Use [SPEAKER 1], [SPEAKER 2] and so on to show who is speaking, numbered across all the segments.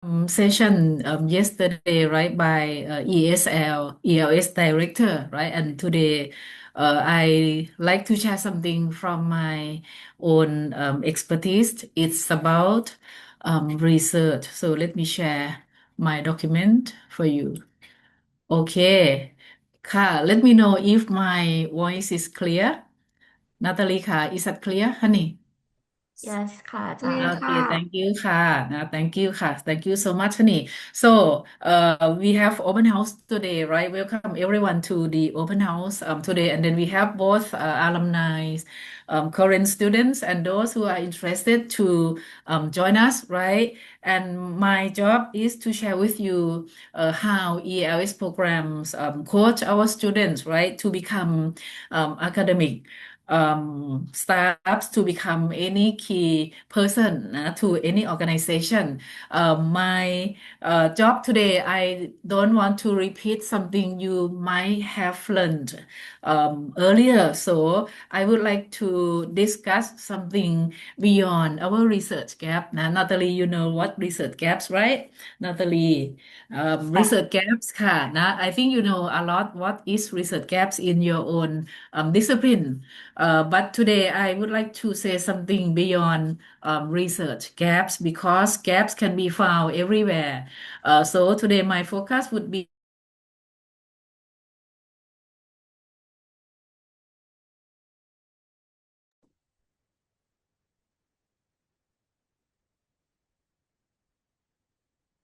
[SPEAKER 1] Session yesterday, right, by ELS director, right? And today, I like to share something from my own expertise. It's about research. So let me share my document for you. Okay. ค่ะ let me know if my voice is clear. Natalie ค่ะ is that clear, honey?
[SPEAKER 2] yes ค่ะอาจา
[SPEAKER 3] เรีย
[SPEAKER 2] รย์
[SPEAKER 1] Okay,
[SPEAKER 3] ค่ะ
[SPEAKER 1] thank you ค่ะนะ thank you ค่ะ thank you so much นี่ so we have open house today, right? Welcome everyone to the open house today, and then we have both alumni, current students, and those who are interested to join us, right? And my job is to share with you how ELS programs coach our students, right, to become academic staffs to become any key person to any organization. My job today, I don't want to repeat something you might have learned earlier. So I would like to discuss something beyond our research gap. Now, Natalie, you know what research gaps, right? Natalie,
[SPEAKER 3] ค่ะ
[SPEAKER 1] research gaps ค่ะนะ I think you know a lot what is research gaps in your own discipline. But today I would like to say something beyond research gaps because gaps can be found everywhere. So today my focus would be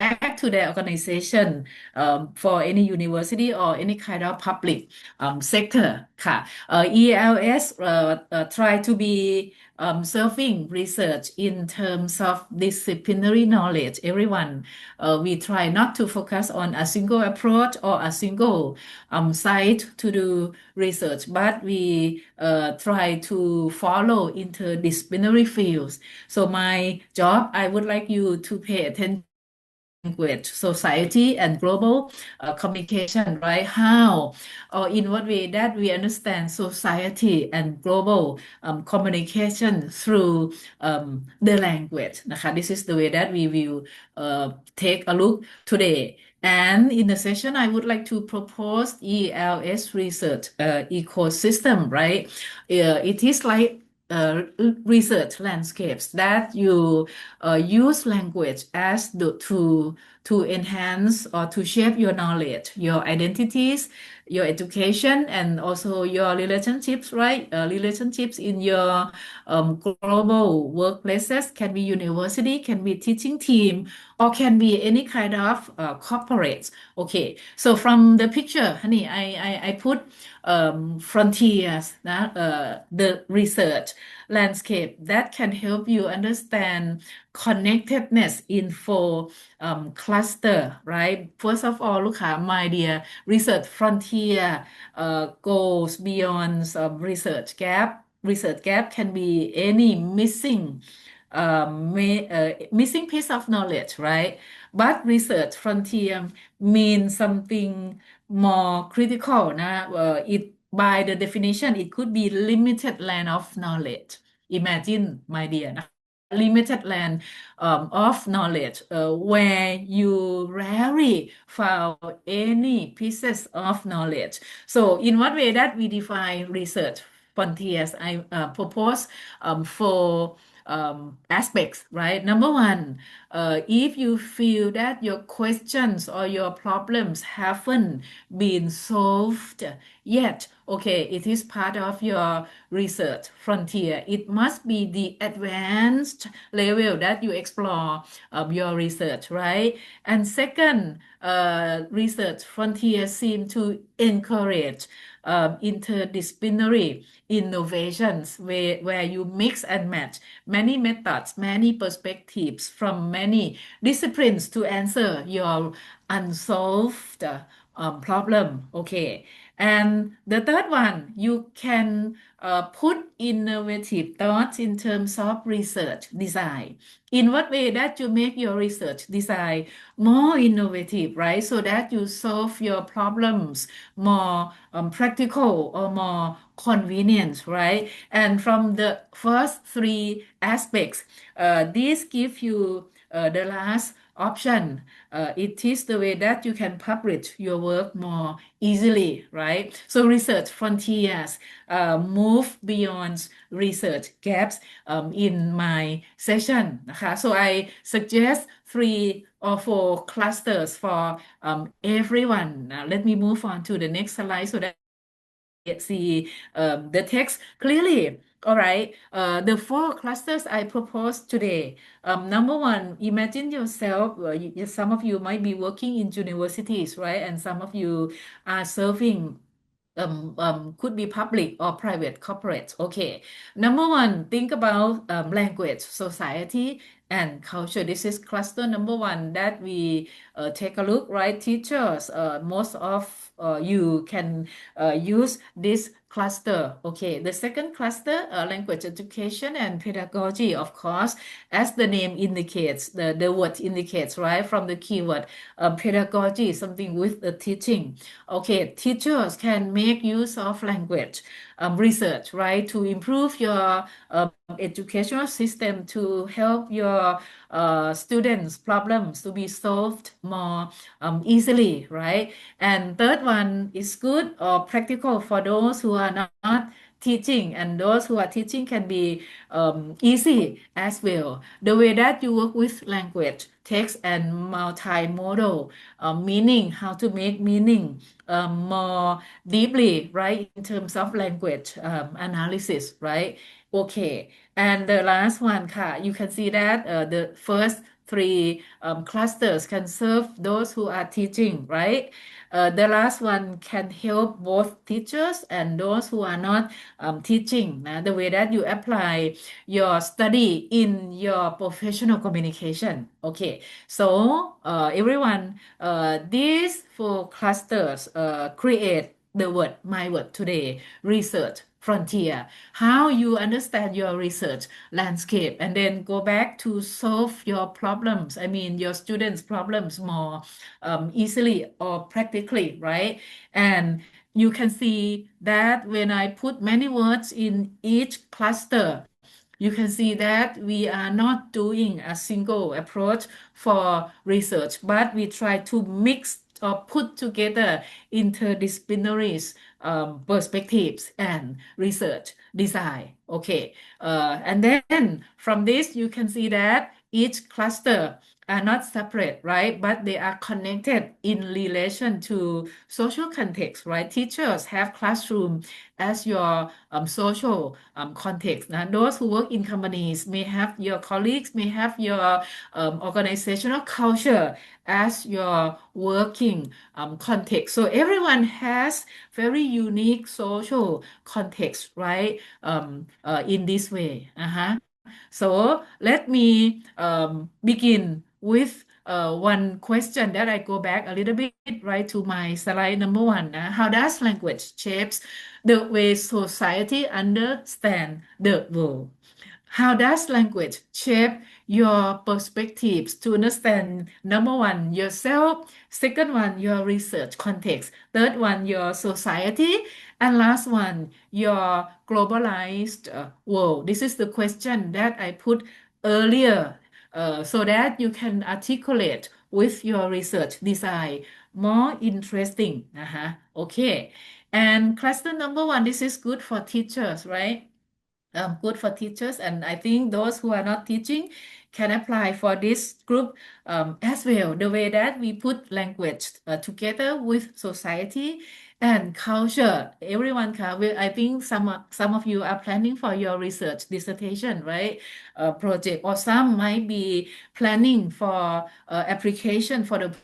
[SPEAKER 1] back to their organization for any university or any kind of public sector ค่ะ ELS try to be serving research in terms of disciplinary knowledge everyone we try not to focus on a single approach or a single site to do research but we try to follow interdisciplinary fields so my job I would like you to pay attention language, society, and global communication, right? How or in what way that we understand society and global communication through the language.นะคะ. This is the way that we will take a look today. And in the session, I would like to propose ELS research ecosystem, right? It is like research landscapes that you use language as the to enhance or to shape your knowledge, your identities, your education, and also your relationships, right? Relationships in your global workplaces can be university, can be teaching team, or can be any kind of corporates. Okay, so from the picture, honey, I put frontiers, the research landscape that can help you understand connectedness in four cluster, right? First of all, look at my dear research frontier goes beyond research gap. Research gap can be any missing piece of knowledge, right? But research frontier means something more critical. It by the definition, it could be limited land of knowledge. Imagine, my dear, limited land of knowledge where you rarely found any pieces of knowledge. So, in what way that we define research frontiers? I propose four aspects, right? Number one, if you feel that your questions or your problems haven't been solved yet, okay, it is part of your research frontier. It must be the advanced level that you explore your research, right? And second, research frontiers seem to encourage interdisciplinary innovations where you mix and match many methods, many perspectives from many disciplines to answer your unsolved problem. Okay. And the third one, you can put innovative thoughts in terms of research design. In what way that you make your research design more innovative, right? So that you solve your problems more practical or more convenient, right? And from the first three aspects, these give you the last option. It is the way that you can publish your work more easily, right? So research frontiers move beyond research gaps in my session นะคะ so I suggest 3 or 4 clusters for everyone. Now, let me move on to the next slide so that see the text clearly. All right. The 4 clusters I propose today. Number one, imagine yourself. Some of you might be working in universities, right? And some of you are serving. Could be public or private corporate. Okay. Number one, think about language, society, and culture. This is cluster number one that we take a look, right? Teachers, most of you can use this cluster. Okay, the second cluster, language education and pedagogy, of course, as the name indicates, the word indicates, right, from the keyword pedagogy, something with the teaching. Okay, teachers can make use of language research, right, to improve your educational system to help your students' problems to be solved more easily, right? And third one is good or practical for those who are not teaching, and those who are teaching can be easy as well. The way that you work with language, text, and multimodal meaning, how to make meaning more deeply, right, in terms of language analysis, right? Okay. And the last one, you can see that the first 3 clusters can serve those who are teaching, right? The last one can help both teachers and those who are not teaching. The way that you apply your study in your professional communication. Okay, so everyone, these 4 clusters create the word, my word today, research frontier, how you understand your research landscape and then go back to solve your problems, I mean your students problems more easily or practically, right? And you can see that when I put many words in each cluster, you can see that we are not doing a single approach for research, but we try to mix or put together interdisciplinary perspectives and research design. Okay, and then from this you can see that each cluster are not separate, right? But they are connected in relation to social context, right? Teachers have classroom as your social context. Now, those who work in companies may have your colleagues, may have your organizational culture as your working context. So everyone has very unique social context, right? In this way. So let me begin with one question that I go back a little bit, right, to my slide number one. How does language shapes the way society understand the world? How does language shape your perspectives to understand number one, yourself, second one, your research context, third one, your society, and last one, your globalized world? This is the question that I put earlier so that you can articulate with your research design more interesting. Okay. And cluster number one, this is good for teachers, right? Good for teachers, and I think those who are not teaching can apply for this group as well. The way that we put language together with society and culture, everyone can. I think some of you are planning for your research dissertation, right? Project, or some might be planning for application for the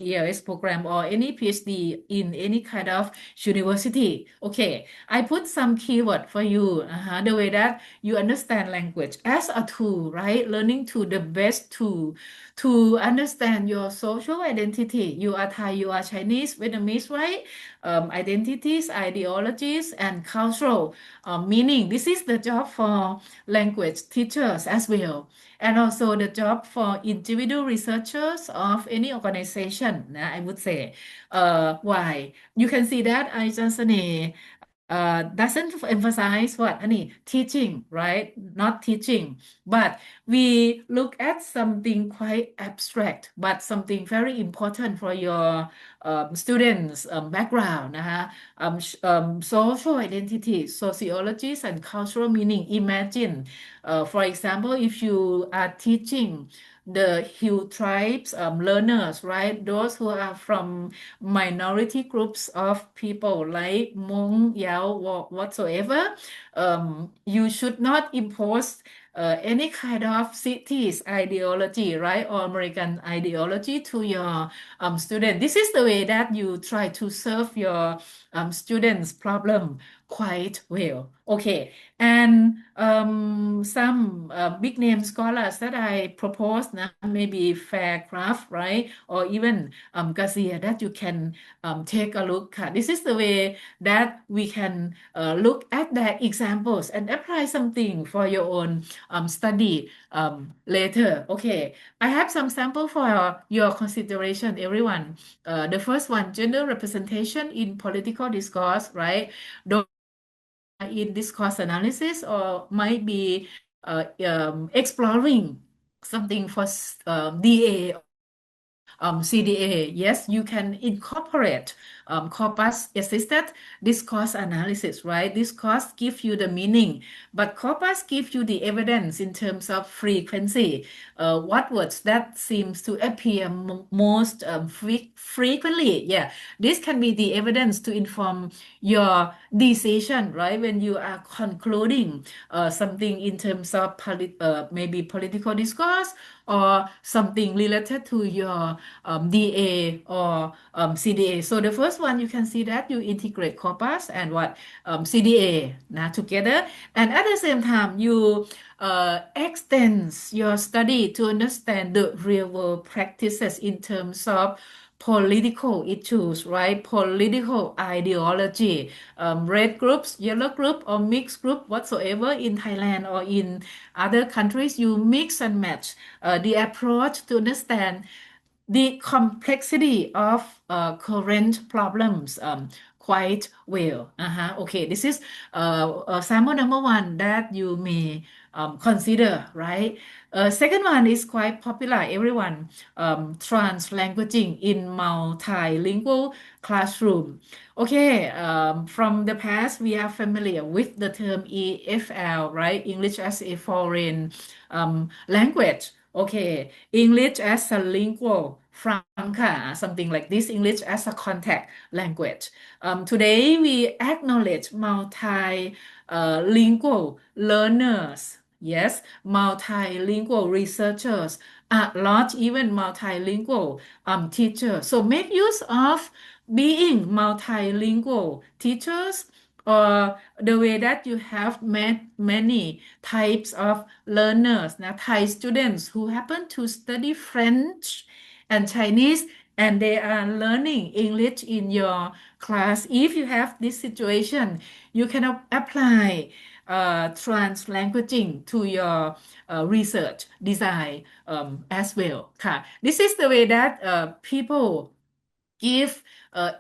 [SPEAKER 1] ELS program or any PhD in any kind of university. Okay, I put some keyword for you. The way that you understand language as a tool, right? Learning to the best tool to understand your social identity. You are Thai, you are Chinese, Vietnamese, right? Identities, ideologies, and cultural meaning. This is the job for language teachers as well, and also the job for individual researchers of any organization, I would say. Why? You can see that I just doesn't emphasize what honey teaching, right? Not teaching, but we look at something quite abstract, but something very important for your students background นะคะ social identity sociology and cultural meaning. Imagine for example if you are teaching the Hill tribes learners, right? Those who are from minority groups of people like Hmong, Yao, whatsoever, you should not impose any kind of cities ideology, right, or American ideology to your student. This is the way that you try to serve your students' problem quite well. Okay, and some big name scholars that I propose now, maybe Faircraft, right, or even Garcia, that you can take a look at. This is the way that we can look at their examples and apply something for your own study later. Okay, I have some sample for your consideration, everyone. The first one, gender representation in political discourse, right? In discourse analysis or might be exploring something for DA CDA. Yes, you can incorporate corpus assisted discourse analysis, right? Discourse gives you the meaning, but corpus gives you the evidence in terms of frequency. What words that seems to appear most frequently? Yeah, this can be the evidence to inform your decision, right? When you are concluding something in terms of maybe political discourse or something related to your DA or CDA. So the first one, you can see that you integrate corpus and what CDA now together, and at the same time you extends your study to understand the real world practices in terms of political issues, right? Political ideology, red groups, yellow group, or mixed group whatsoever in Thailand or in other countries. You mix and match the approach to understand the complexity of current problems quite well. Okay, this is sample number one that you may consider, right? Second one is quite popular, everyone. Translanguaging in multilingual classroom. Okay, from the past, we are familiar with the term EFL, right? English as a foreign language. Okay, English as a lingua franca, something like this, English as a contact language. Today, we acknowledge multilingual learners, yes, multilingual researchers, at large, even multilingual teachers. So make use of being multilingual teachers or the way that you have met many types of learners. Now, Thai students who happen to study French and Chinese and they are learning English in your class. If you have this situation, you can apply translanguaging to your research design as well. This is the way that people give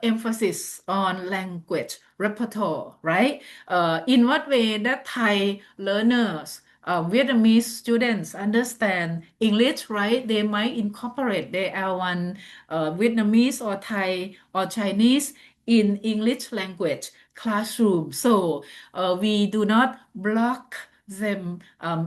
[SPEAKER 1] emphasis on language repertoire, right? In what way that Thai learners, Vietnamese students understand English, right? They might incorporate their L1 Vietnamese or Thai or Chinese in English language classroom. So we do not block them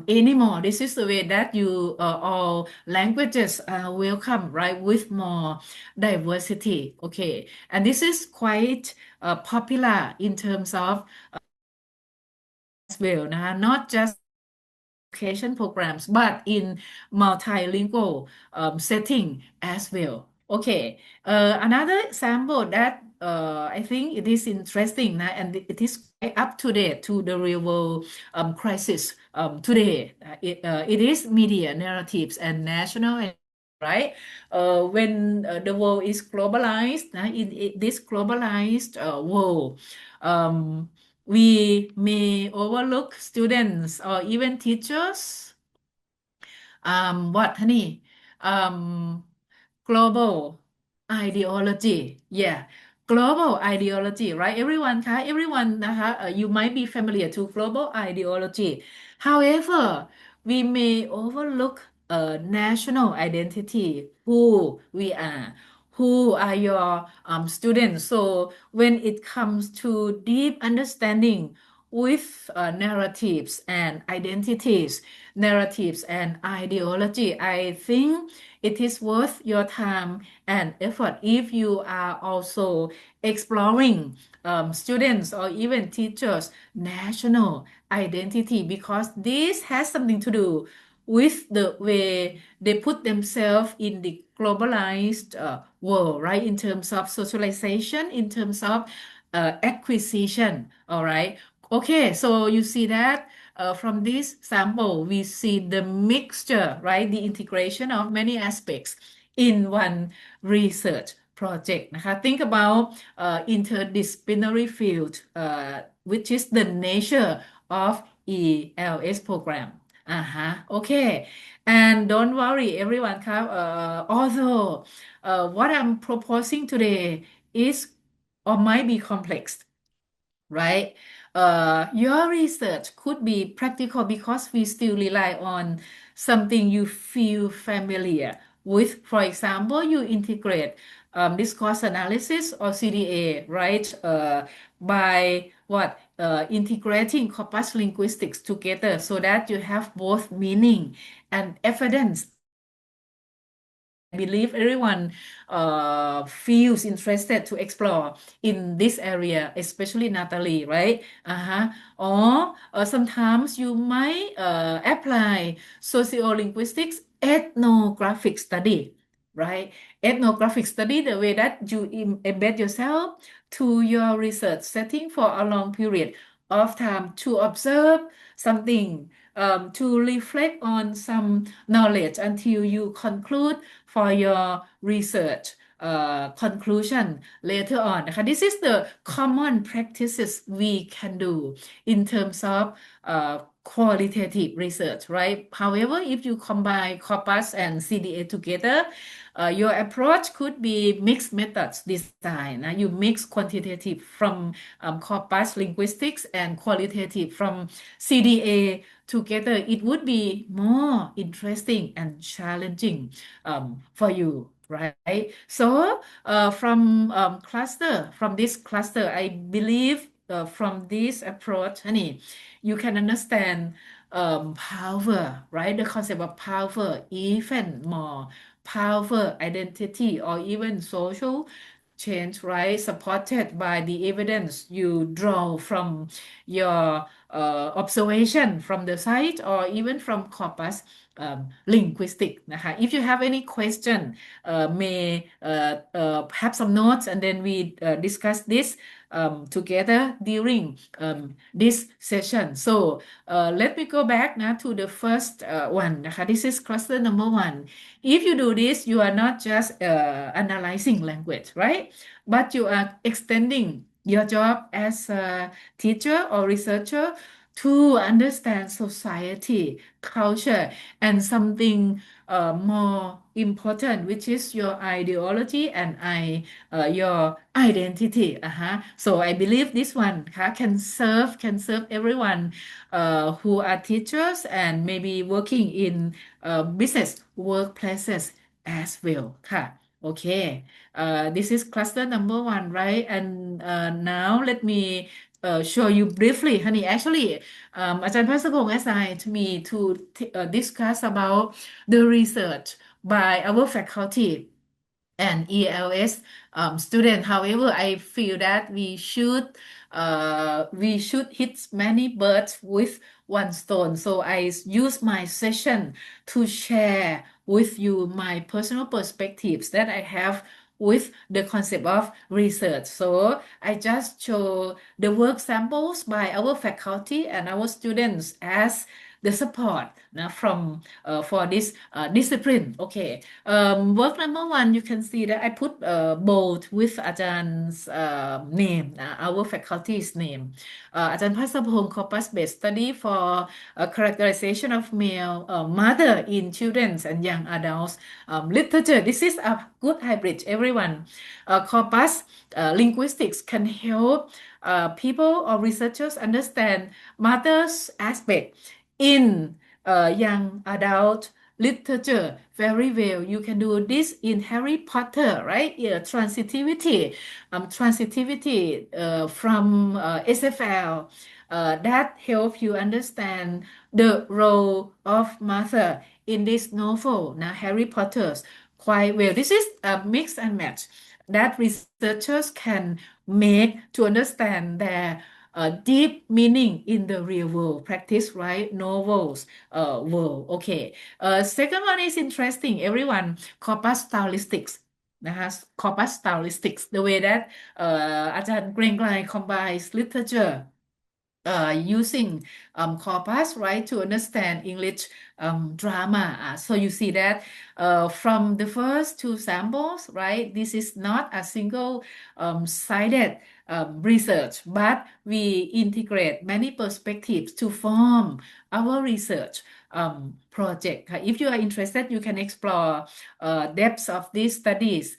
[SPEAKER 1] anymore. This is the way that you all languages are welcome, right? With more diversity. Okay, and this is quite popular in terms of as well, not just education programs, but in multilingual setting as well. Okay, another example that I think it is interesting and it is quite up to date to the real world crisis today. It is media narratives and national, right? When the world is globalized, in this globalized world, we may overlook students or even teachers. What, honey? Um, global ideology. Yeah. global ideology, right? Everyone คะ everyone นะคะ you might be familiar to global ideology. However, we may overlook national identity, who we are, who are your students. So when it comes to deep understanding with narratives and identities, narratives and ideology, I think it is worth your time and effort if you are also exploring students or even teachers national identity, because this has something to do with the way they put themselves in the globalized world, right? In terms of socialization, in terms of acquisition, all right? Okay, so you see that from this sample, we see the mixture, right? The integration of many aspects in one research project นะคะ Think about interdisciplinary field, which is the nature of ELS program. อ่าฮะ okay, and don't worry everyone ครับ although what I'm proposing today is or might be complex, right? Your research could be practical because we still rely on something you feel familiar with. For example, you integrate discourse analysis or CDA, right? By what? Integrating corpus linguistics together so that you have both meaning and evidence. I believe everyone feels interested to explore in this area, especially Natalie, right? Uh-huh. Or sometimes you might apply sociolinguistics ethnographic study, right? Ethnographic study, the way that you embed yourself to your research setting for a long period of time to observe something, to reflect on some knowledge until you conclude for your research conclusion later on นะคะ This is the common practices we can do in terms of qualitative research, right? However, if you combine corpus and CDA together, your approach could be mixed methods design. You mix quantitative from corpus linguistics and qualitative from CDA together. It would be more interesting and challenging for you, right? So from this cluster, I believe from this approach, honey, you can understand power, right? The concept of power even more, power identity or even social change, right? Supported by the evidence you draw from your observation from the site or even from corpus linguistic นะคะ If you have any question, may have some notes and then we discuss this together during this session. So let me go back now to the first one นะคะ This is cluster number one. If you do this, you are not just analyzing language, right? But you are extending your job as a teacher or researcher to understand society, culture, and something more important, which is your ideology and your identity. So I believe this one can serve everyone who are teachers and maybe working in business workplaces as well ค่ะ Okay, this is cluster number one, right? And now let me show you briefly, honey. Actually, อาจารย์พัสพงษ์ assigned me to discuss about the research by our faculty and ELS student. However, I feel that we should hit many birds with one stone. So I use my session to share with you my personal perspectives that I have with the concept of research. So I just show the work samples by our faculty and our students as the support from for this discipline. Okay. Work number one, you can see that I put bold with Ajan's name, our faculty's name. Ajan Pasapong corpus-based study for characterization of male mother in children and young adults literature. This is a good hybrid, everyone. Corpus linguistics can help people or researchers understand mother's aspect in young adult literature very well. You can do this in Harry Potter, right? Yeah, transitivity from SFL that help you understand the role of mother in this novel. Now, Harry Potter's quite well. This is a mix and match that researchers can make to understand their deep meaning in the real world practice, right? Novels, world. Okay. Second one is interesting, everyone. Corpus stylistics. นะคะ corpus stylistics the way that อาจารย์เกรียงไกร combines literature using corpus, right, to understand English drama. So you see that from the first two samples, right, this is not a single sided research, but we integrate many perspectives to form our research project. If you are interested, you can explore depths of these studies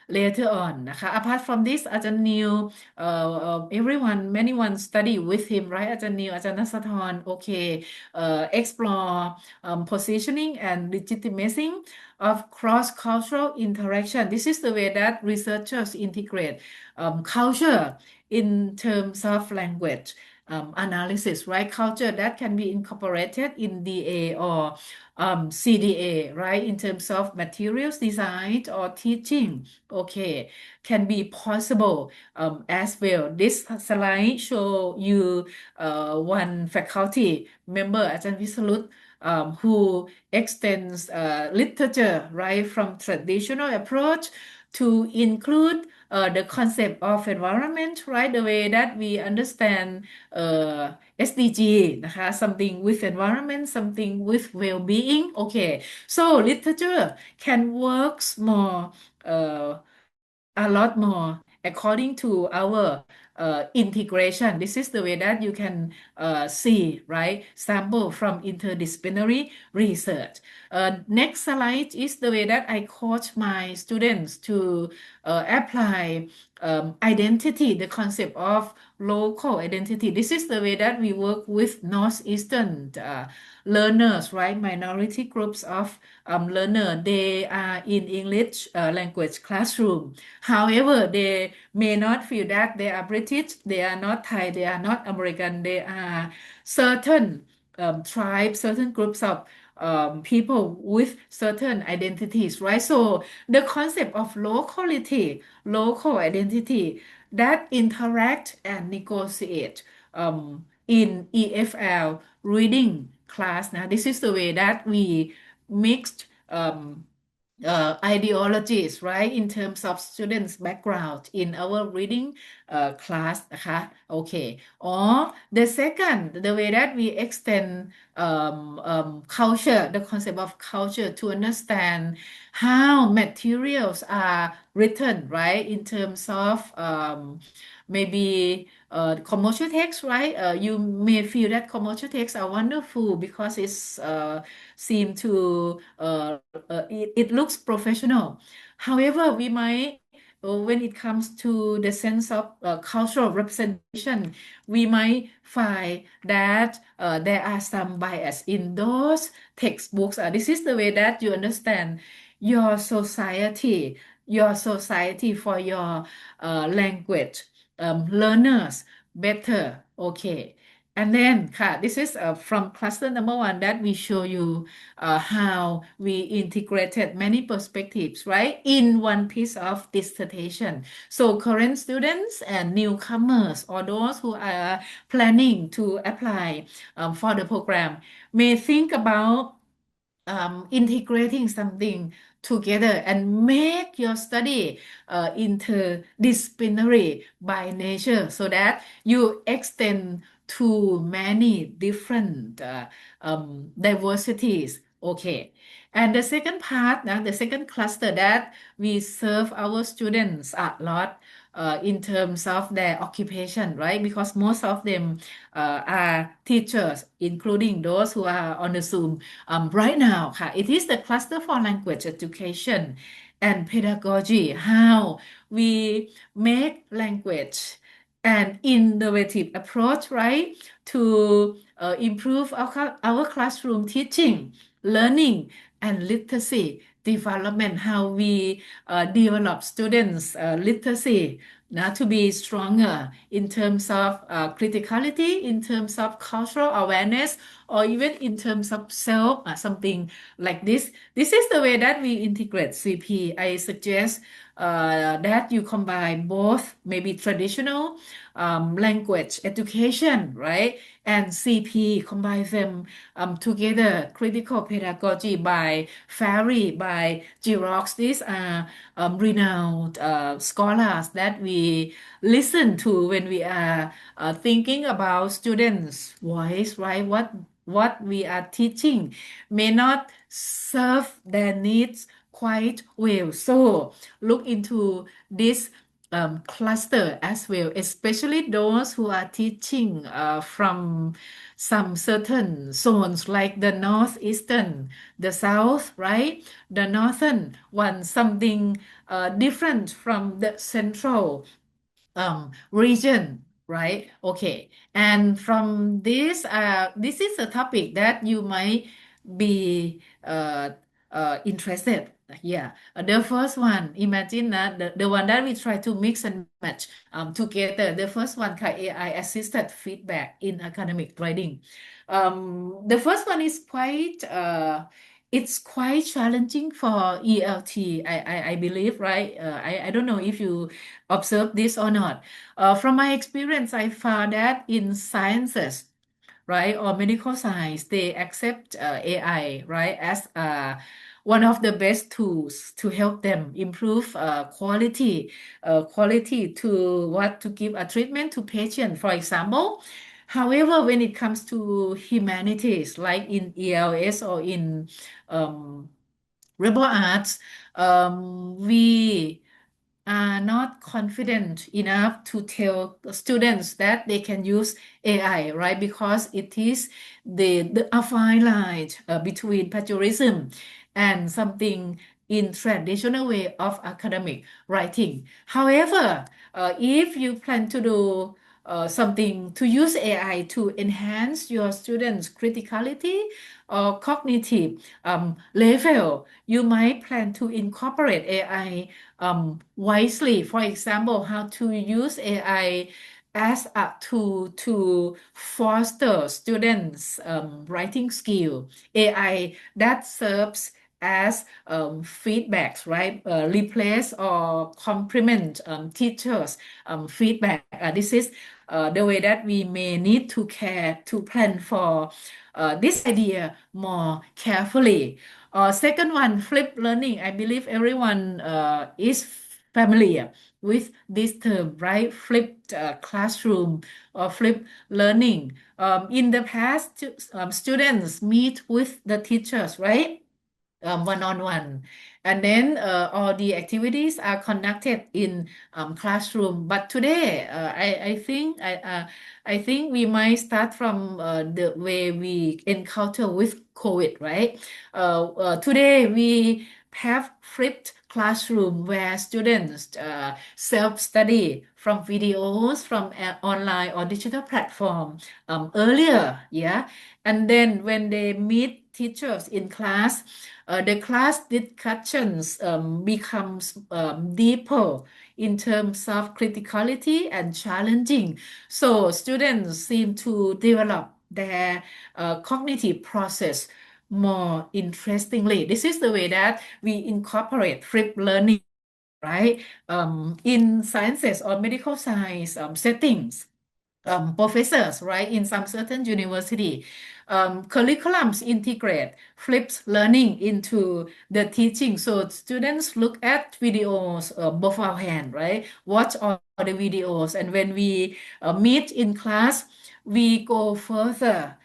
[SPEAKER 1] later on. Apart from this, Ajahn Neil, everyone, many one study with him, right? Ajahn Neil, Ajahn Nasathon, okay, explore positioning and legitimizing of cross-cultural interaction. This is the way that researchers integrate culture in terms of language analysis, right? Culture that can be incorporated in DA or CDA, right? In terms of materials design or teaching, okay, can be possible as well. This slide show you one faculty member, Ajahn Visalut, who extends literature, right, from traditional approach to include the concept of environment, right, the way that we understand SDG,นะคะ something with environment, something with well-being. Okay, so literature can work more, a lot more according to our integration. This is the way that you can see, right, sample from interdisciplinary research. Next slide is the way that I coach my students to apply identity, the concept of local identity. This is the way that we work with Northeastern learners, right, minority groups of learner. They are in English language classroom. However, they may not feel that they are British, they are not Thai, they are not American, they are certain tribes, certain groups of people with certain identities, right? So the concept of locality, local identity that interact and negotiate in EFL reading class. Now, this is the way that we mixed ideologies, right, in terms of students' background in our reading class, นะคะ okay. Or the second, the way that we extend culture, the concept of culture to understand how materials are written, right, in terms of maybe commercial text, right? You may feel that commercial texts are wonderful because it's seem to it looks professional. However, we might when it comes to the sense of cultural representation, we might find that there are some bias in those textbooks. This is the way that you understand your society for your language learners better. Okay. And then, this is from cluster number one that we show you how we integrated many perspectives, right, in one piece of dissertation. So current students and newcomers or those who are planning to apply for the program may think about integrating something together and make your study interdisciplinary by nature so that you extend too many different diversities. Okay. And the second part, the second cluster that we serve our students a lot in terms of their occupation, right? Because most of them are teachers, including those who are on the Zoom right now. It is the cluster for language education and pedagogy, how we make language an innovative approach, right, to improve our classroom teaching, learning, and literacy development, how we develop students' literacy now to be stronger in terms of criticality, in terms of cultural awareness, or even in terms of self, something like this. This is the way that we integrate CP. I suggest that you combine both maybe traditional language education, right? And CP, combine them together. Critical pedagogy by Fari, by Girox. These are renowned scholars that we listen to when we are thinking about students' voice, right? What we are teaching may not serve their needs quite well. So look into this cluster as well, especially those who are teaching from some certain zones like the northeastern, the south, right? The northern one, something different from the central region, right? Okay. And from this is a topic that you might be interested. Yeah. The first one, imagine the one that we try to mix and match together. The first one, AI assisted feedback in academic writing. The first one is it's quite challenging for ELT, I believe, right? I don't know if you observe this or not. From my experience, I found that in sciences, right, or medical science, they accept AI, right, as one of the best tools to help them improve quality to give a treatment to patient, for example. However, when it comes to humanities, like in ELS or in um, liberal arts, we are not confident enough to tell the students that they can use AI, right? Because it is a fine line between plagiarism and something in traditional way of academic writing. However, if you plan to do something to use AI to enhance your students' criticality or cognitive level, you might plan to incorporate AI wisely. For example, how to use AI as a tool to foster students' writing skill. AI that serves as feedbacks, right? Replace or complement teachers' feedback. This is the way that we may need to care to plan for this idea more carefully. Second one, flip learning. I believe everyone is familiar with this term, right? Flipped classroom or flipped learning. In the past, students meet with the teachers, right? One-on-one. And then all the activities are conducted in classroom. But today, I think we might start from the way we encounter with COVID, right? Today we have flipped classroom where students self-study from videos from online or digital platform earlier, yeah. And then when they meet teachers in class, the class discussions becomes deeper in terms of criticality and challenging. So students seem to develop their cognitive process more interestingly. This is the way that we incorporate flipped learning, right? In sciences or medical science settings. professors, right, in some certain university. Curriculums integrate flips learning into the teaching. So students look at videos beforehand, right? Watch all the videos. And when we meet in class, we go further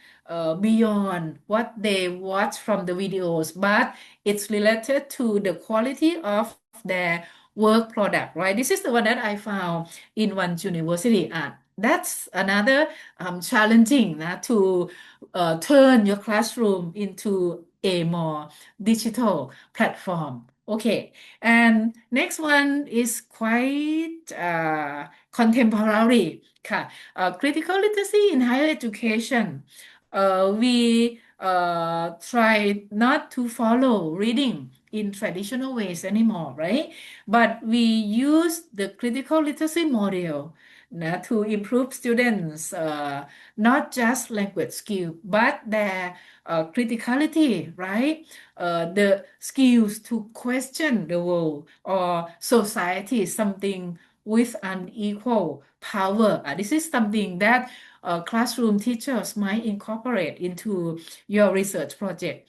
[SPEAKER 1] beyond what they watch from the videos, but it's related to the quality of their work product, right? This is the one that I found in one university. That's another challenging to turn your classroom into a more digital platform. Okay, and next one is quite contemporary ค่ะ critical literacy in higher education. We try not to follow reading in traditional ways anymore, right? But we use the critical literacy model to improve students not just language skill but their criticality, right? The skills to question the world or society, something with unequal power. This is something that classroom teachers might incorporate into your research project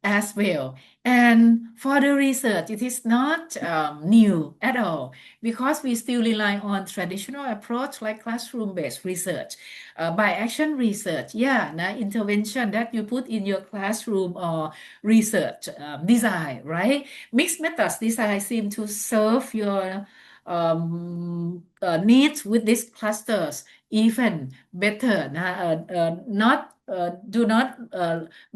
[SPEAKER 1] as well. And for the research, it is not new at all because we still rely on traditional approach like classroom-based research, by action research, intervention that you put in your classroom or research design, right? Mixed methods design seem to serve your needs with these clusters even better. Not do not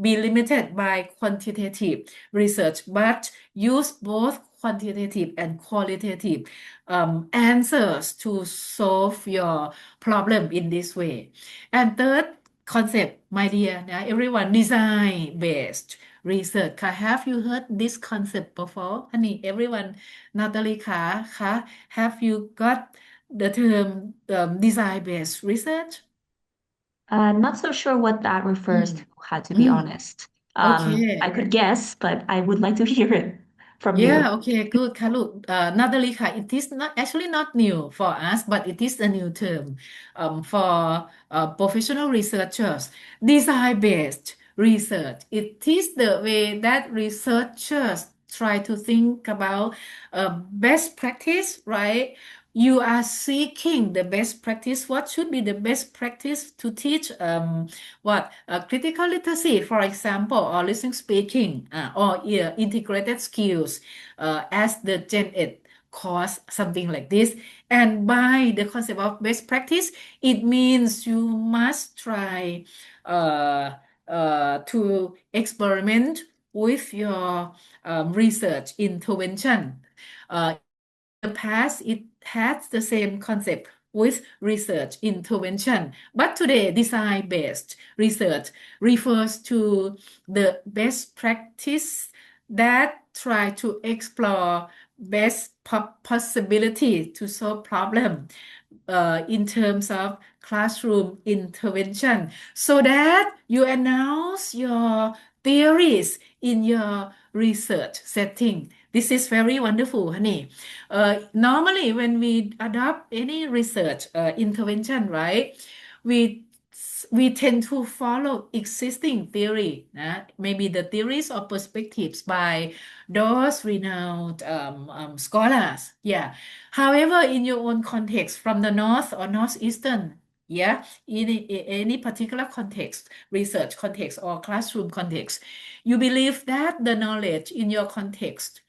[SPEAKER 1] be limited by quantitative research, but use both quantitative and qualitative answers to solve your problem in this way. And third concept, my dear, everyone, design based research. Have you heard this concept before? Honey, everyone, Natalie, have you got the term design based research?
[SPEAKER 2] Not so sure what that refers to,
[SPEAKER 1] อืม
[SPEAKER 2] had to be
[SPEAKER 1] อืม
[SPEAKER 2] honest.
[SPEAKER 1] โอเค
[SPEAKER 2] I could guess, but I would like to hear it from
[SPEAKER 1] Yeah,
[SPEAKER 2] you.
[SPEAKER 1] okay, good. Look, Natalie, it is not actually not new for us, but it is a new term for professional researchers. Design-based research. It is the way that researchers try to think about best practice, right? You are seeking the best practice. What should be the best practice to teach what critical literacy, for example, or listening speaking, or integrated skills as the Gen Ed course, something like this. And by the concept of best practice, it means you must try uh, to experiment with your research intervention. The past, it has the same concept with research intervention. But today, design based research refers to the best practice that try to explore best possibility to solve problem in terms of classroom intervention so that you announce your theories in your research setting. This is very wonderful, honey. Normally, when we adopt any research intervention, right, we we tend to follow existing theory, maybe the theories or perspectives by those renowned scholars. Yeah. However, in your own context, from the north or northeastern, in any particular context, research context or classroom context, you believe that the knowledge in your context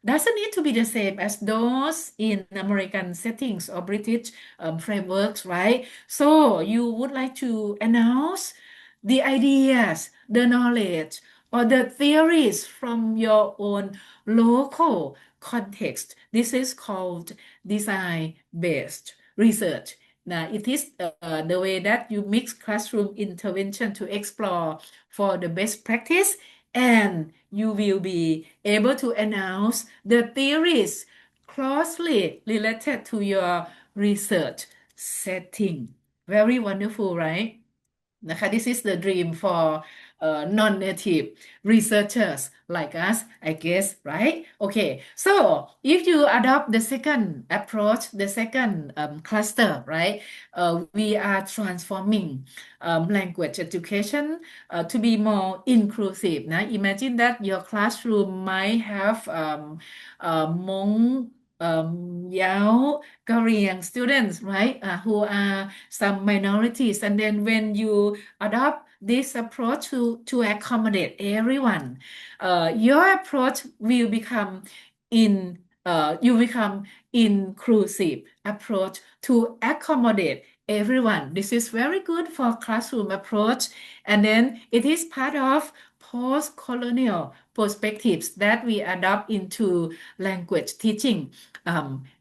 [SPEAKER 1] doesn't need to be the same as those in American settings or British frameworks, right? So you would like to announce the ideas, the knowledge, or the theories from your own local context. This is called design-based research. Now, it is the way that you mix classroom intervention to explore for the best practice, and you will be able to announce the theories closely related to your research setting. Very wonderful, right? This is the dream for non-native researchers like us, I guess, right? Okay, so if you adopt the second approach, the second cluster, right, we are transforming language education to be more inclusive. Now, imagine that your classroom might have Hmong, Yao, Korean students, right, who are some minorities. And then when you adopt this approach to accommodate everyone, your approach will become in you become inclusive approach to accommodate everyone. This is very good for classroom approach, and then it is part of post-colonial perspectives that we adopt into language teaching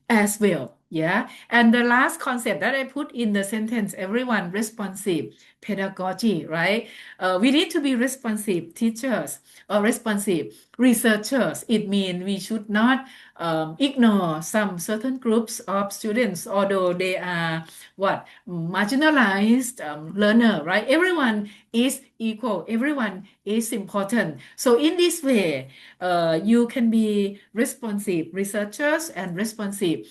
[SPEAKER 1] as well. Yeah, and the last concept that I put in the sentence, everyone responsive pedagogy, right? We need to be responsive teachers or responsive researchers. It means we should not ignore some certain groups of students, although they are what marginalized learner, right? Everyone is equal. Everyone is important. So in this way, you can be responsive researchers and responsive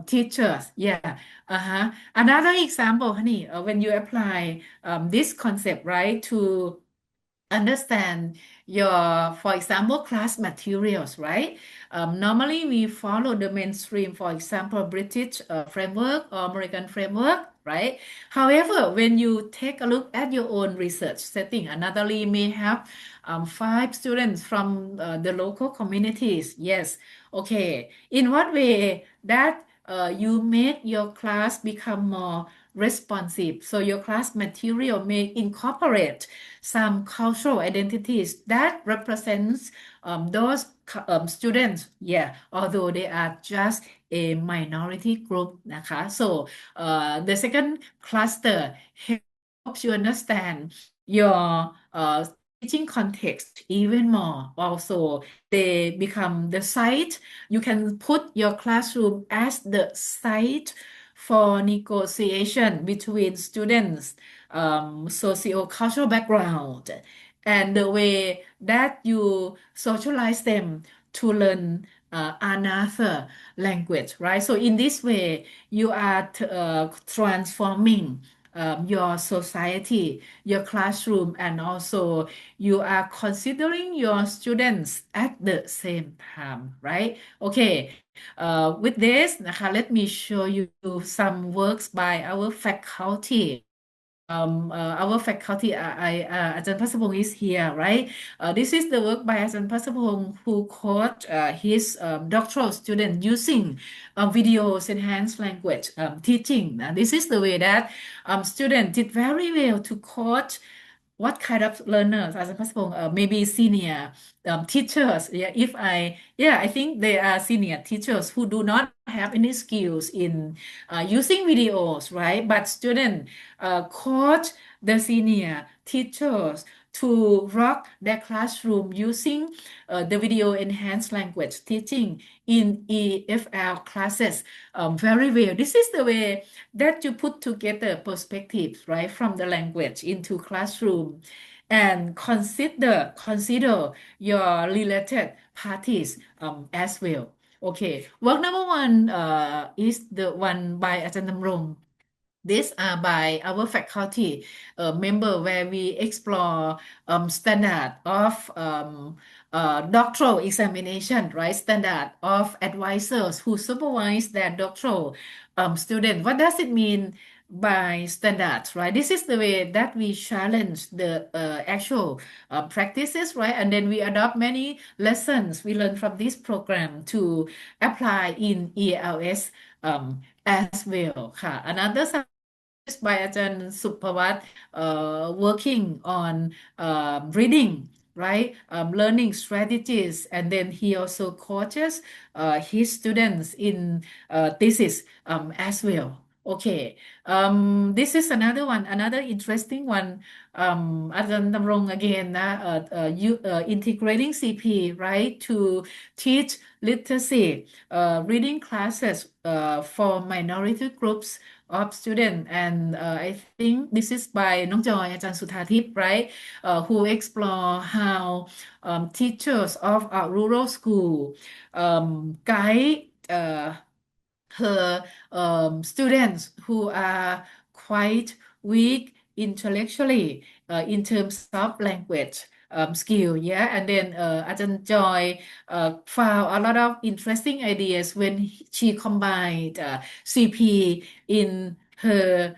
[SPEAKER 1] teachers. Yeah. Uh-huh. Another example, honey, when you apply this concept, right, to understand your, for example, class materials, right? Normally, we follow the mainstream, for example, British framework or American framework, right? However, when you take a look at your own research setting, another may have 5 students from the local communities. Yes. Okay. In what way that you make your class become more responsive? So your class material may incorporate some cultural identities that represents those students, yeah, although they are just a minority group นะคะ so the second cluster helps you understand your teaching context even more. Also, they become the site. You can put your classroom as the site for negotiation between students, socio-cultural background, and the way that you socialize them to learn another language, right? So in this way, you are transforming your society, your classroom, and also you are considering your students at the same time, right? Okay, with this, let me show you some works by our faculty. Our faculty, Ajahn Pasapong is here, right? This is the work by Ajahn Pasapong who coached his doctoral student using videos enhanced language teaching. This is the way that student did very well to coach what kind of learners, Ajahn Pasapong, maybe senior teachers. Yeah, I think they are senior teachers who do not have any skills in using videos, right? But student coach the senior teachers to rock their classroom using the video enhanced language teaching in EFL classes very well. This is the way that you put together perspectives, right, from the language into classroom and consider your related parties as well. Okay, work number one is the one by Ajahn Damrong. These are by our faculty member where we explore standard of doctoral examination, right? Standard of advisors who supervise their doctoral student. What does it mean by standards, right? This is the way that we challenge the actual practices, right? And then we adopt many lessons we learn from this program to apply in ELS as well ค่ะ Another by Ajahn Supavat, working on reading, right? Learning strategies, and then he also coaches his students in thesis as well. Okay. This is another interesting one. As Namrong again, integrating CP, right, to teach literacy, reading classes, for minority groups of students. And I think this is by Nong Joy, Ajahn Suthathip, right, who explore how teachers of a rural school guide her students who are quite weak intellectually, in terms of language skill. Yeah, and then Ajahn Joy found a lot of interesting ideas when she combined CP in her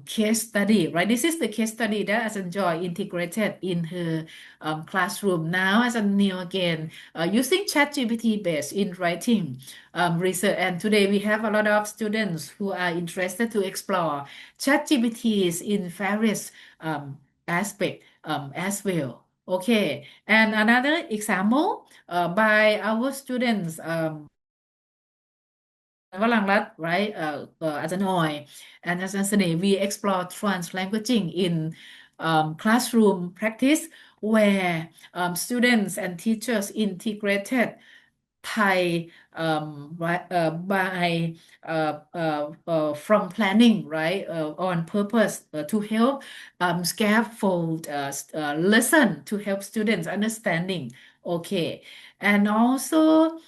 [SPEAKER 1] case study, right? This is the case study that Ajahn Joy integrated in her classroom. Now Ajahn Neil again, using ChatGPT based in writing research. And today we have a lot of students who are interested to explore ChatGPTs in various aspects as well. Okay, and another example by our students, Valang right? As an Noi and as an we explore translanguaging in classroom practice where students and teachers integrated Thai by from planning, right, on purpose to help scaffold lesson to help students understanding. Okay, and also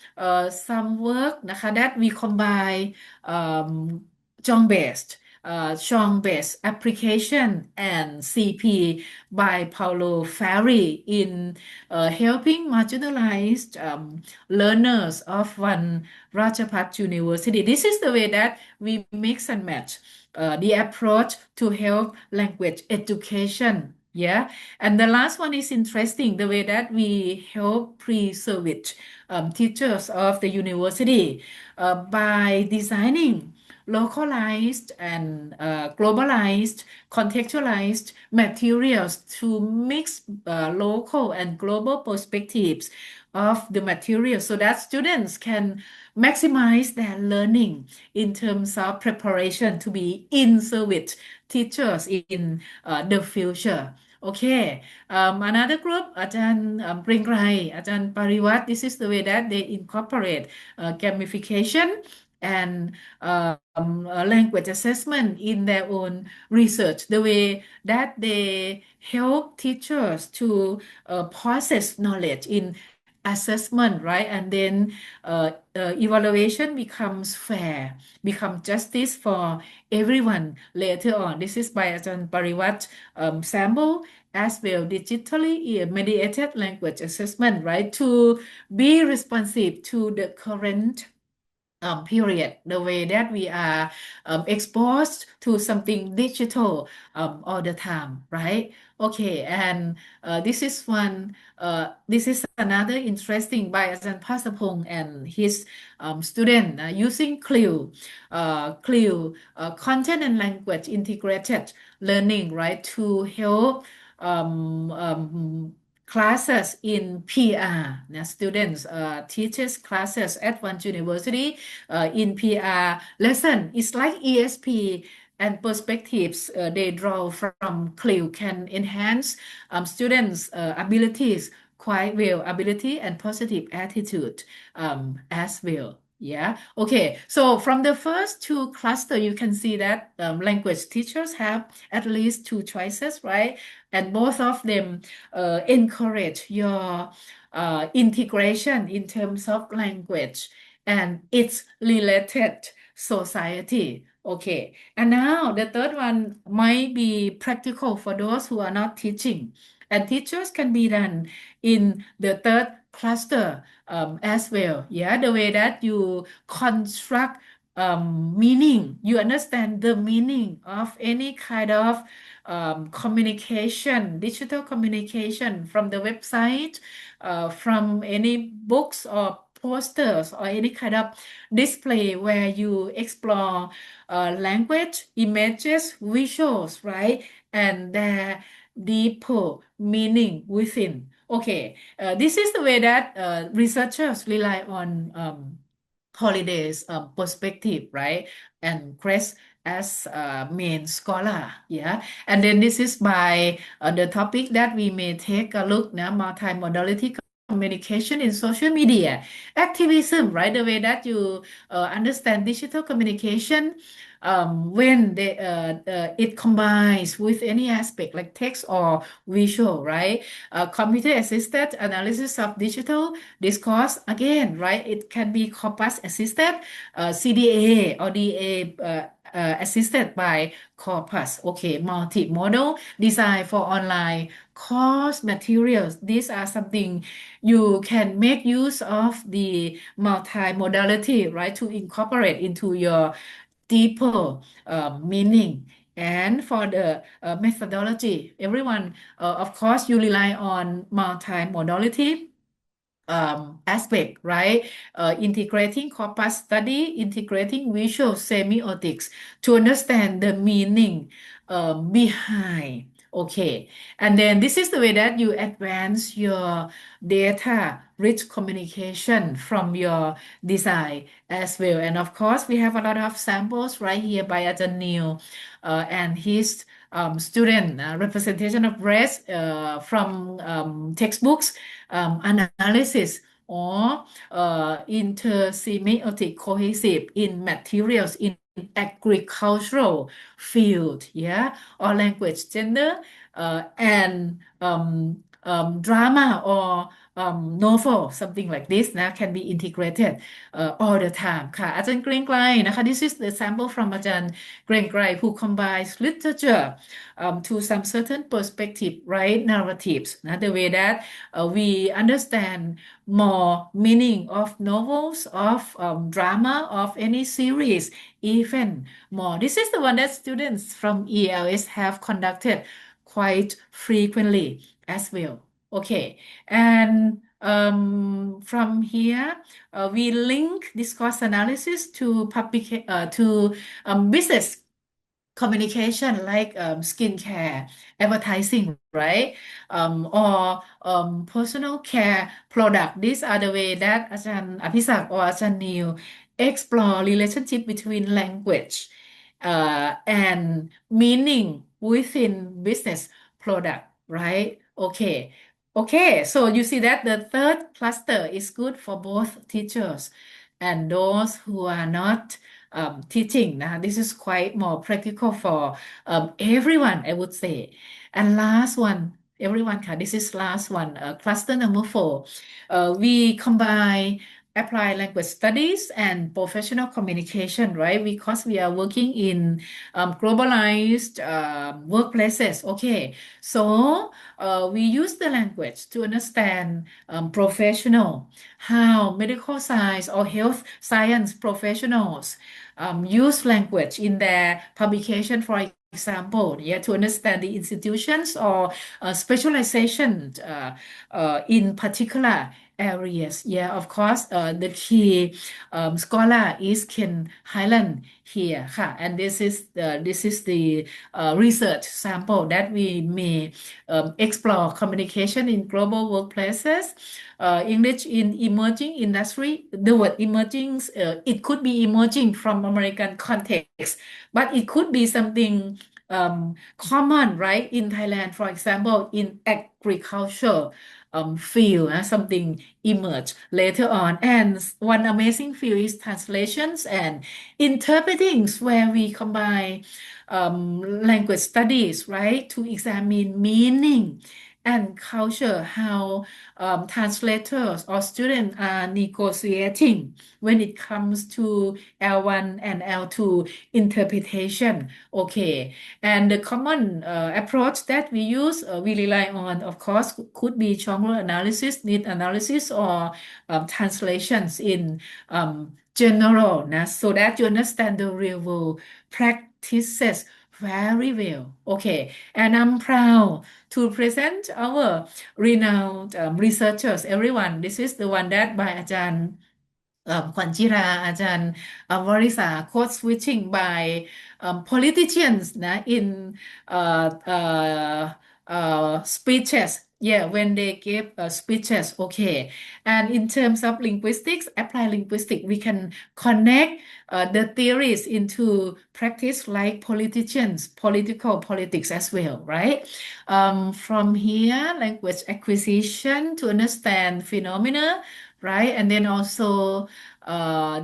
[SPEAKER 1] some workนะคะ that we combine um, Chong based Chong based application and CP by Paulo Ferri in helping marginalized learners of one Rajapat University. This is the way that we mix and match the approach to help language education. Yeah, and the last one is interesting the way that we help pre-service teachers of the university by designing localized and globalized, contextualized materials to mix local and global perspectives of the material so that students can maximize their learning in terms of preparation to be in service teachers in the future. Okay, another group, Ajahn Pringrai, Ajahn Pariwat, this is the way that they incorporate gamification and language assessment in their own research, the way that they help teachers to process knowledge in assessment, right? And then evaluation becomes fair, become justice for everyone later on. This is by Ajahn Pariwat sample as well, digitally mediated language assessment, right? To be responsive to the current period, the way that we are exposed to something digital all the time, right? Okay, and this is another interesting by Ajahn Pasapong and his student using content and language integrated learning, right, to help classes in PR, students teaches classes at one university in PR lesson. It's like ESP and perspectives they draw from CLIO can enhance students' abilities quite well, ability and positive attitude as well. Yeah. Okay. So from the first two cluster, you can see that language teachers have at least two choices, right? And both of them encourage your integration in terms of language and its related society. Okay, and now the third one might be practical for those who are not teaching, and teachers can be done in the third cluster as well. Yeah, the way that you construct meaning, you understand the meaning of any kind of communication, digital communication from the website, from any books or posters or any kind of display where you explore language, images, visuals, right? And their deeper meaning within. Okay, this is the way that researchers rely on holidays perspective, right? And as a main scholar. Yeah, and then this is by the topic that we may take a look now, multimodality communication in social media activism, right? The way that you understand digital communication when it combines with any aspect like text or visual, right? Computer assisted analysis of digital discourse, again, right? It can be corpus assisted, CDA or DA assisted by corpus. Okay, multimodal design for online course materials. These are something you can make use of the multimodality, right, to incorporate into your deeper meaning. And for the methodology, everyone, of course, you rely on multimodality aspect, right? Integrating corpus study, integrating visual semiotics to understand the meaning behind. Okay, and then this is the way that you advance your data rich communication from your design as well. And of course, we have a lot of samples right here by Ajahn Neil and his student representation of race from textbooks analysis or intersemiotic cohesive in materials in agricultural field, yeah, or language, gender, and drama or novel, something like this นะ can be integrated all the time ค่ะอาจารย์เกรียงไกรนะคะ this is the sample from อาจารย์เกรียงไกร who combines literature to some certain perspective, right, narratives นะ the way that we understand more meaning of novels, of drama, of any series, even more. This is the one that students from ELS have conducted quite frequently as well. Okay, and from here, we link discourse analysis to business communication like skincare, advertising, right? Or personal care product. These are the way that Ajahn Apisak or Ajahn Neil explore relationship between language and meaning within business product, right? Okay. Okay, so you see that the third cluster is good for both teachers and those who are not teaching. This is quite more practical for everyone, I would say. And last one, everyone, this is last one, cluster number 4. We combine applied language studies and professional communication, right? Because we are working in globalized workplaces. Okay, so we use the language to understand professional, how medical science or health science professionals use language in their publication, for example, yeah, to understand the institutions or specialization in particular areas. Yeah, of course, the key scholar is Ken Highland here, and this is the research sample that we may explore communication in global workplaces. English in emerging industry. The word emerging, it could be emerging from American context, but it could be something common, right? In Thailand, for example, in agriculture field, something emerge later on. And one amazing field is translations and interpretings, where we combine language studies, right, to examine meaning and culture, how translators or students are negotiating when it comes to L1 and L2 interpretation. Okay, and the common approach that we use, we rely on, of course, could be genre analysis, need analysis, or translations in general, so that you understand the real world practices very well. Okay, and I'm proud to present our renowned researchers, everyone. This is the one that by อาจารย์ขวัญจิราอาจารย์วริษา code switching by politicians นะ in speeches Yeah, when they give speeches, okay. And in terms of linguistics, applied linguistics, we can connect the theories into practice like politicians, political politics as well, right? From here, language acquisition to understand phenomena, right? And then also,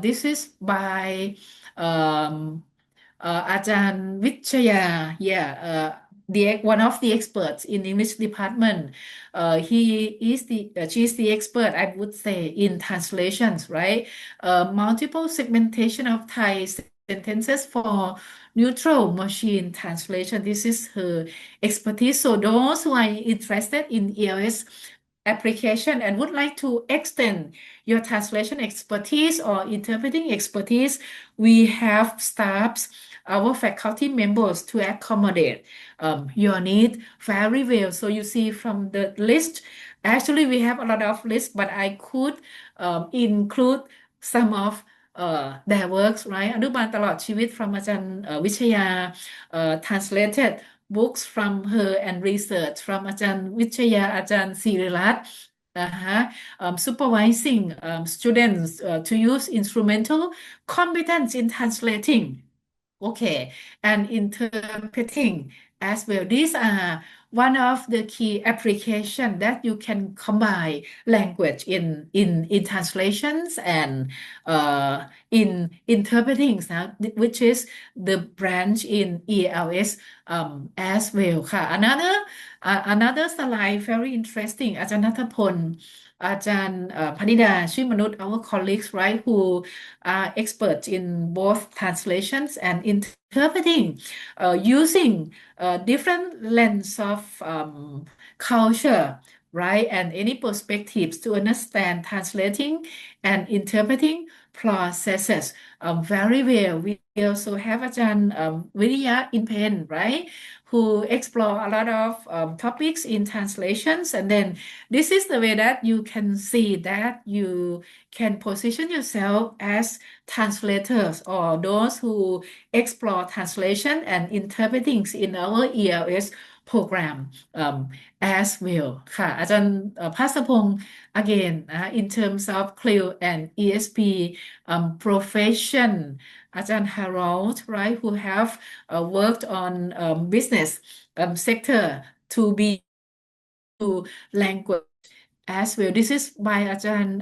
[SPEAKER 1] this is by um,อาจารย์วิชยา yeah, one of the experts in English department. He is she is the expert, I would say, in translations, right? Multiple segmentation of Thai sentences for neutral machine translation. This is her expertise. So those who are interested in ELS application and would like to extend your translation expertise or interpreting expertise, we have staffs, our faculty members to accommodate your need very well. So you see from the list, actually we have a lot of lists, but I could include some of their works, right? อนุบาลตลอดชีวิต from อาจารย์วิชยา translated books from her and research from อาจารย์วิชยาอาจารย์ศิริรัตน์ supervising students to use instrumental competence in translating. Okay, and interpreting as well. These are one of the key application that you can combine language in translations and in interpreting, which is the branch in ELS as well ค่ะ another slide very interesting อาจารย์ณัฐพลอาจารย์พนิดาชื่อมนุษย์ our colleagues, right, who are experts in both translations and interpreting, using different lens of culture, right, and any perspectives to understand translating and interpreting processes very well. We also have อาจารย์วิริยะ in pen, right, who explore a lot of topics in translations, and then this is the way that you can see that you can position yourself as translators or those who explore translation and interpreting in our ELS program as well ค่ะอาจารย์ภาสพงศ์ again in terms of CLIL and ESP profession อาจารย์ Harold, right, who have worked on business sector to be to language as well. This is by อาจารย์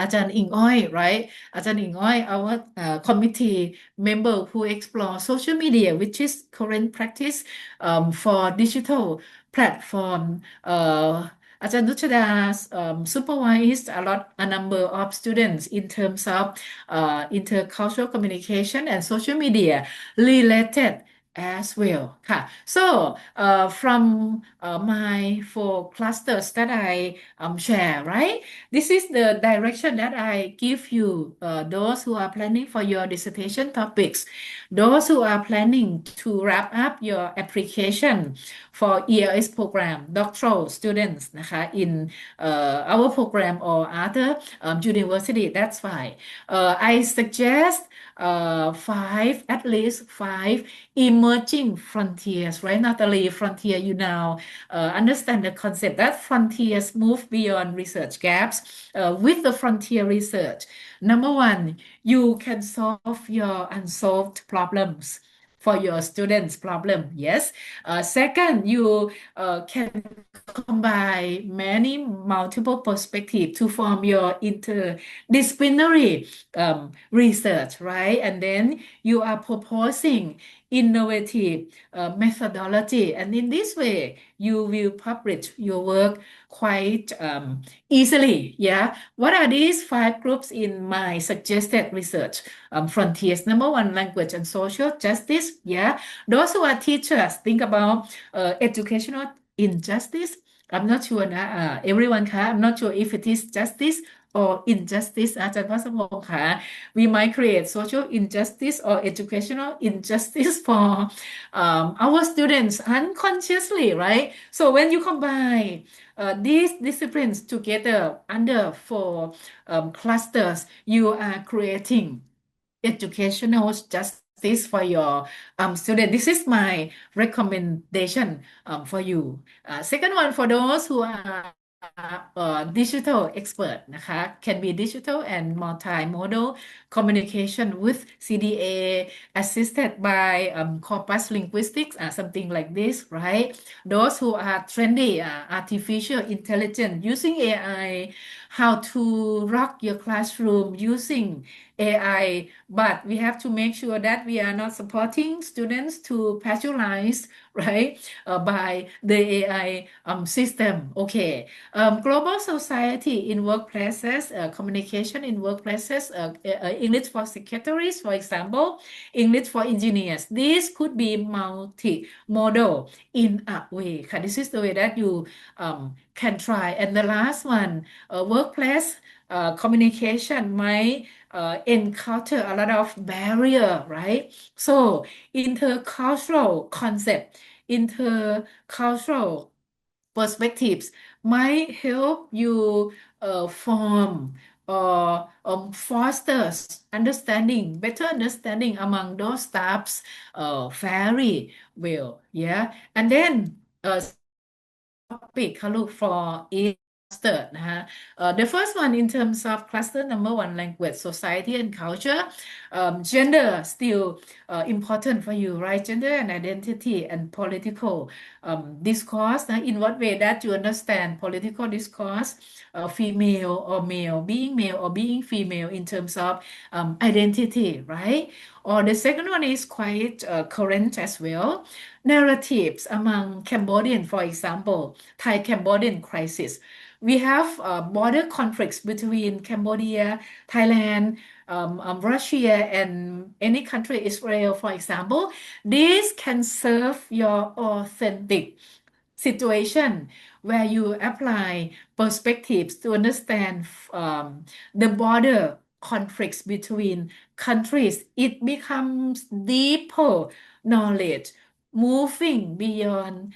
[SPEAKER 1] อาจารย์อิงอ้อย right อาจารย์อิงอ้อย our committee member who explore social media, which is current practice for digital platform.อาจารย์นุชดา supervised a number of students in terms of intercultural communication and social media related as well ค่ะ so from my four clusters that I share, right, this is the direction that I give you, those who are planning for your dissertation topics, those who are planning to wrap up your application for ELS program, doctoral students นะคะ in our program or other university. That's why I suggest at least five emerging frontiers, right? Not only frontier, you now understand the concept that frontiers move beyond research gaps with the frontier research. Number one, you can solve your unsolved problems for your students' problem. Yes. Second, you can combine many multiple perspectives to form your interdisciplinary research, right? And then you are proposing innovative methodology, and in this way you will publish your work quite easily. Yeah, what are these five groups in my suggested research frontiers? Number one, language and social justice. Yeah, those who are teachers, think about educational injustice. I'm not sure นะeveryone คะ I'm not sure if it is justice or injustice อาจารย์พัสพงศ์คะ we might create social injustice or educational injustice for our students unconsciously, right? So when you combine these disciplines together under four clusters, you are creating educational justice this for your student. This is my recommendation for you. Second one, for those who are digital expert นะคะ can be digital and multimodal communication with CDA assisted by corpus linguistics, something like this, right? Those who are trendy, artificial intelligence using AI, how to rock your classroom using AI, but we have to make sure that we are not supporting students to pasteurize, right, by the AI system. Okay. Global society in workplaces, communication in workplaces, English for secretaries, for example, English for engineers. This could be multimodal in a way. This is the way that you can try. And the last one, workplace communication might encounter a lot of barrier, right? So intercultural concept, intercultural perspectives might help you form or foster understanding, better understanding among those staffs very well. Yeah. And then topic ค่ะลูก for each cluster นะคะ the first one in terms of cluster number one, language, society and culture. Gender still important for you, right? Gender and identity and political discourse. In what way that you understand political discourse, female or male or being female in terms of identity, right? Or the second one is quite current as well. Narratives among Cambodian, for example, Thai-Cambodian crisis. We have border conflicts between Cambodia, Thailand, Russia, and any country, Israel, for example. This can serve your authentic situation where you apply perspectives to understand the border conflicts between countries. It becomes deeper knowledge, moving beyond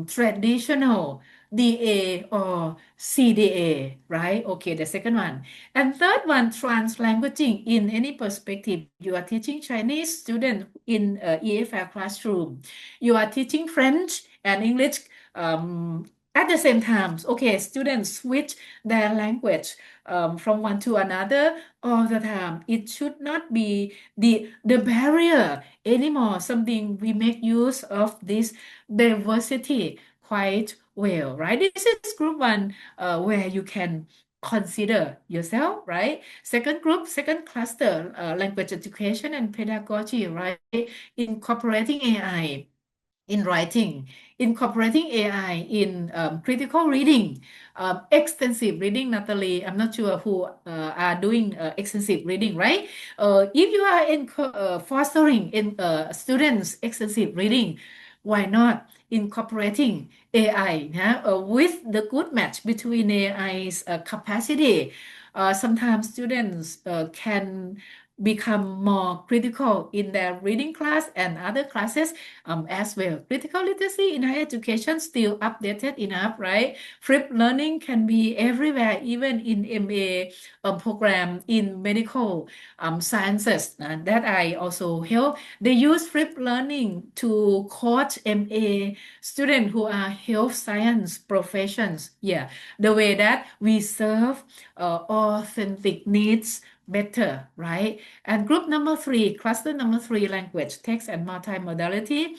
[SPEAKER 1] traditional DA or CDA, right? Okay, the second one. And third one, translanguaging in any perspective. You are teaching Chinese student in EFL classroom. You are teaching French and English at the same time. Okay, students switch their language from one to another all the time. It should not be the barrier anymore. Something we make use of this diversity quite well, right? This is group one where you can consider yourself, right? Second group, second cluster, language education and pedagogy, right? Incorporating AI in writing, incorporating AI in critical reading, extensive reading. Natalie, I'm not sure who are doing extensive reading, right? If you are fostering in students extensive reading, why not incorporating AI with the good match between AI's capacity? Sometimes students can become more critical in their reading class and other classes as well. Critical literacy in higher education still updated enough, right? Flipped learning can be everywhere, even in MA program in medical sciences that I also help. They use flipped learning to coach MA students who are health science professions. Yeah, the way that we serve authentic needs better, right? And group number three, cluster number three, language, text, and multimodality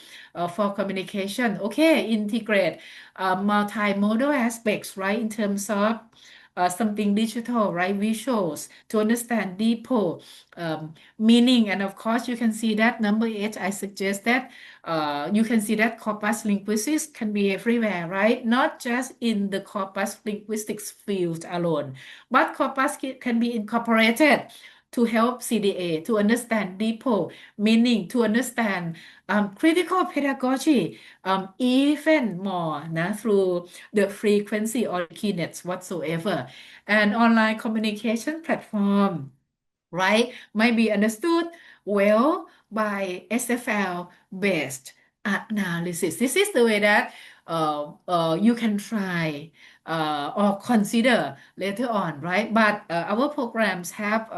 [SPEAKER 1] for communication. Okay, integrate multimodal aspects, right? In terms of something digital, right? Visuals to understand deeper meaning. And of course, you can see that number eight, I suggest that you can see that corpus linguistics can be everywhere, right? Not just in the corpus linguistics field alone, but corpus can be incorporated to help CDA to understand deeper meaning, to understand critical pedagogy even more through the frequency or keynets whatsoever. And online communication platform, right, might be understood well by SFL based analysis. This is the way that you can try or consider later on, right? But our programs have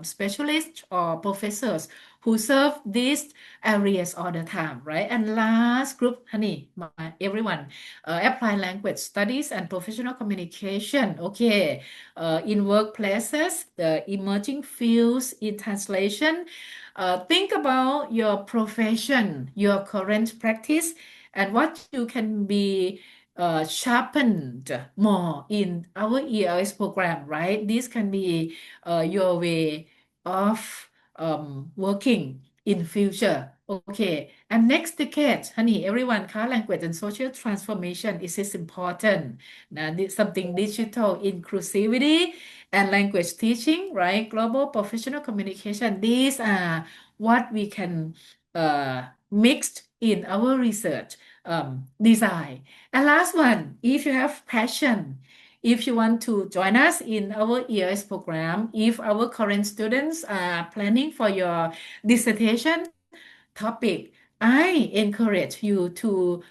[SPEAKER 1] specialists or professors who serve these areas all the time, right? And last group, honey, everyone, apply language studies and professional communication. Okay, in workplaces, the emerging fields in translation. Think about your profession, your current practice, and what you can be sharpened more in our ELS program, right? This can be your way of working in future. Okay, and next decade, honey, everyone, car language and social transformation is important. Now, something digital inclusivity and language teaching, right? Global professional communication. These are what we can mix in our research design. And last one, if you have passion, if you want to join us in our ELS program, if our current students are planning for your dissertation topic, I encourage you to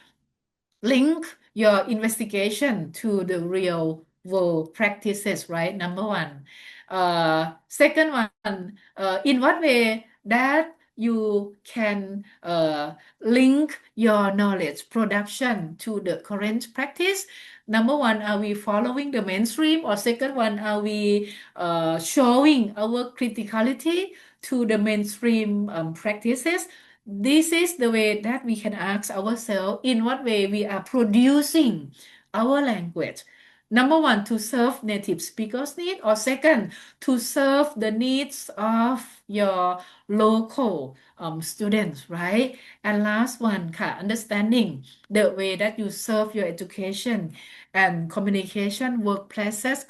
[SPEAKER 1] link your investigation to the real world practices, right? Number one. Second one, in what way that you can link your knowledge production to the current practice. Number one, are we following the mainstream? Or second one, are we showing our criticality to the mainstream practices? This is the way that we can ask ourselves in what way we are producing our language. Number one, to serve native speakers' need, or second, to serve the needs of your local students, right? And last one,ค่ะ, understanding the way that you serve your education and communication workplaces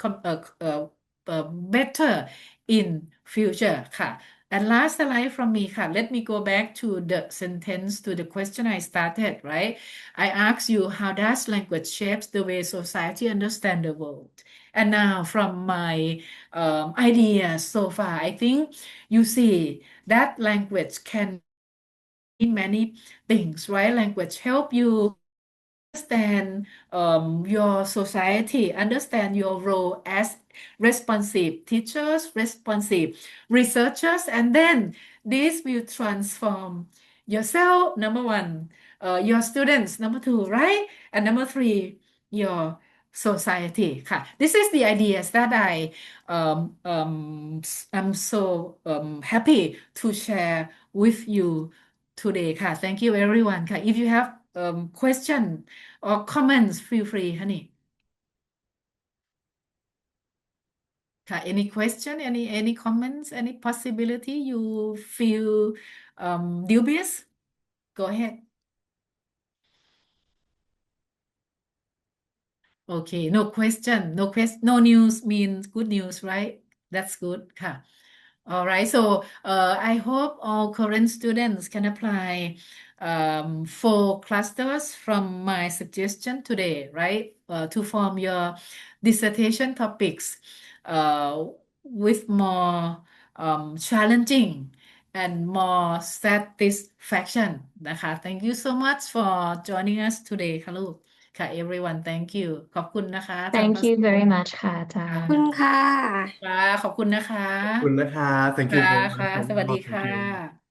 [SPEAKER 1] better in future, ค่ะ And last slide from me ค่ะ Let me go back to the sentence, to the question I started, right? I asked you, how does language shapes the way society understand the world? And now from my ideas so far, I think you see that language can mean many things, right? Language help you understand your society, understand your role as responsive teachers, responsive researchers, and then this will transform yourself, number one, your students, number two, right? And number three, your society. ค่ะ This is the ideas that I'm so happy to share with you today ค่ะ Thank you everyone ค่ะ If you have question or comments, feel free, honey. ค่ะ any question, any comments, any possibility you feel dubious? Go ahead. Okay, no question, no news means good news, right? That's good ค่ะ All right, so I hope all current students can apply 4 clusters from my suggestion today, right? To form your dissertation topics uh, with more challenging and more satisfaction นะคะ Thank you so much for joining us today ค่ะลูก ค่ะ everyone thank you ขอบคุณนะคะอาจารย์
[SPEAKER 2] Thank
[SPEAKER 1] ประ
[SPEAKER 2] you
[SPEAKER 1] เสริฐ
[SPEAKER 2] very much ค่ะอาจา
[SPEAKER 1] ค่ะ
[SPEAKER 2] รย์
[SPEAKER 3] ขอบคุณค่ะ
[SPEAKER 1] ค่ะขอบคุณนะคะ
[SPEAKER 4] ขอบคุณนะคะ thank
[SPEAKER 1] ค่ะ
[SPEAKER 4] you very
[SPEAKER 1] ค่ะ
[SPEAKER 4] much
[SPEAKER 1] สวัสดี
[SPEAKER 4] thank
[SPEAKER 1] ค่ะ
[SPEAKER 4] you